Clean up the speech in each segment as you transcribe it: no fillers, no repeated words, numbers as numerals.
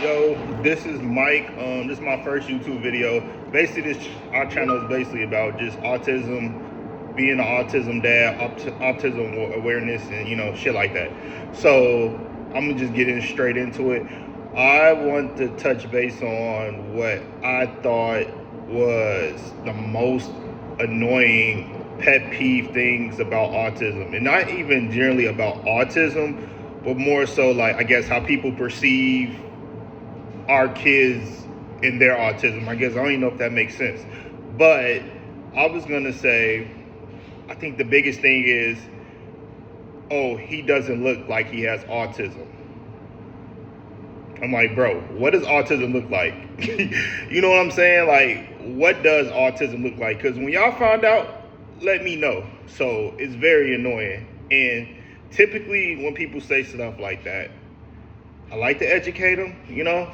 Yo, this is Mike. This is my first YouTube video. Basically, our channel is basically about just autism, being an autism dad, autism awareness, and shit like that. So I'm gonna just get straight into it. I want to touch base on what I thought was the most annoying pet peeve things about autism, and not even generally about autism, but more so like I guess how people perceive our kids and their autism. I guess I don't even know if that makes sense. But I was gonna say, I think the biggest thing is, oh, he doesn't look like he has autism. I'm like, bro, what does autism look like? You know what I'm saying? Like, what does autism look like? Because when y'all find out, let me know. So it's very annoying. And typically when people say stuff like that, I like to educate them,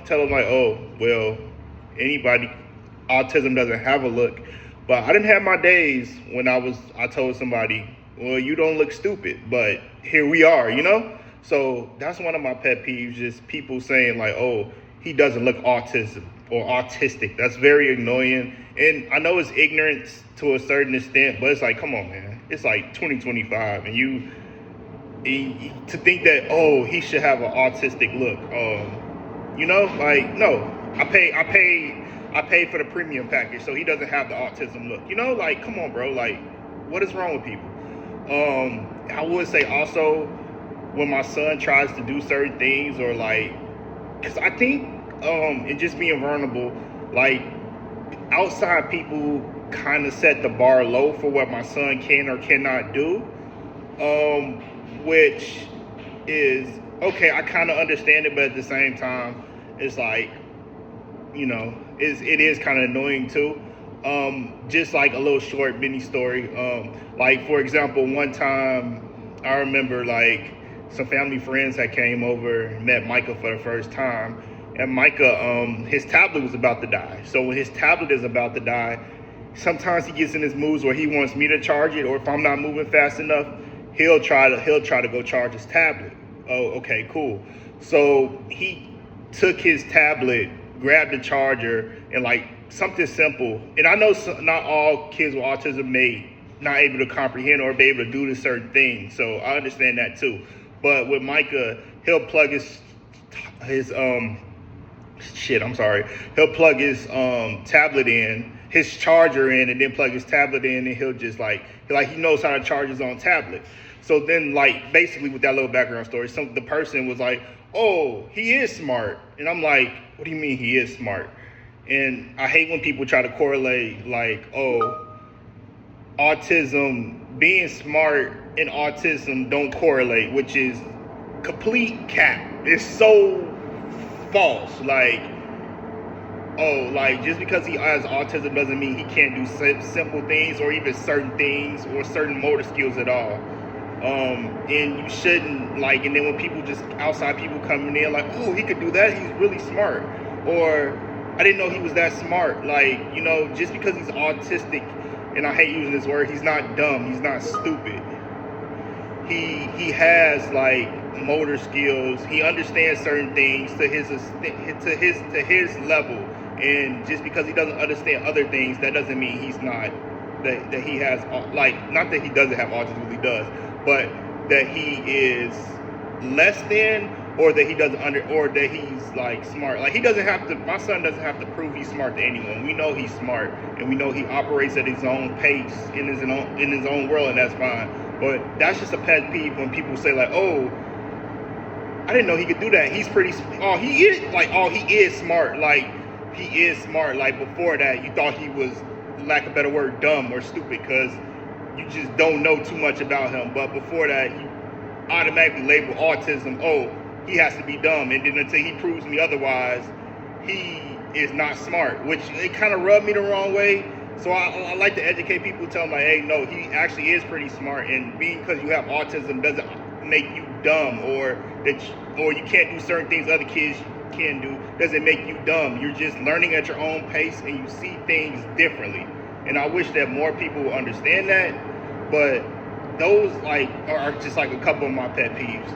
tell them like, oh, well, autism doesn't have a look. But I didn't have my days when I told somebody, well, you don't look stupid, but here we are, So that's one of my pet peeves, just people saying like, oh, he doesn't look autism or autistic. That's very annoying. And I know it's ignorance to a certain extent, but it's like, come on, man. It's like 2025 and to think that, oh, he should have an autistic look. Like, no, I pay for the premium package, so he doesn't have the autism look. Like, come on, bro. Like, what is wrong with people? I would say also when my son tries to do certain things or like, because I think, and just being vulnerable, like outside people kind of set the bar low for what my son can or cannot do. Which is okay. I kind of understand it, but at the same time, it's like, it is kind of annoying too. Just like a little short mini story. Like for example, one time I remember like some family friends that came over, met Micah for the first time, and Micah, his tablet was about to die. So when his tablet is about to die, sometimes he gets in his moods where he wants me to charge it, or if I'm not moving fast enough, he'll try to go charge his tablet. Oh, okay, cool. So he took his tablet, grabbed the charger, and like something simple. And I know not all kids with autism may not able to comprehend or be able to do this certain thing. So I understand that too. But with Micah, he'll plug his He'll plug his tablet in, his charger in, and then plug his tablet in, and he'll just he knows how to charge his own tablet. So then, like, basically with that little background story, the person was like, oh, he is smart. And I'm like, what do you mean he is smart? And I hate when people try to correlate, like, oh, autism, being smart and autism don't correlate, which is complete cap. It's so false. Like, oh, like, just because he has autism doesn't mean he can't do simple things or even certain things or certain motor skills at all. And you shouldn't, like, and then when outside people coming in like, oh, he could do that, he's really smart, or I didn't know he was that smart. Like, just because he's autistic, and I hate using this word, he's not dumb, he's not stupid. He has like motor skills, he understands certain things to his level, and just because he doesn't understand other things, that doesn't mean he's not that he has, like, not that he doesn't have autism, he does, but that he is less than, or that he doesn't or that he's like smart. Like, my son doesn't have to prove he's smart to anyone. We know he's smart, and we know he operates at his own pace in his own world, and that's fine. But that's just a pet peeve when people say like, oh, I didn't know he could do that. He is smart. Like, he is smart. Like, before that, you thought he was, lack of a better word, dumb or stupid, because you just don't know too much about him. But before that, you automatically label autism, oh, he has to be dumb. And then until he proves me otherwise, he is not smart, which it kind of rubbed me the wrong way. So I like to educate people, tell them like, hey, no, he actually is pretty smart. And because you have autism doesn't make you dumb, or you can't do certain things other kids can do, doesn't make you dumb. You're just learning at your own pace, and you see things differently. And I wish that more people would understand that. But those, like, are just like a couple of my pet peeves.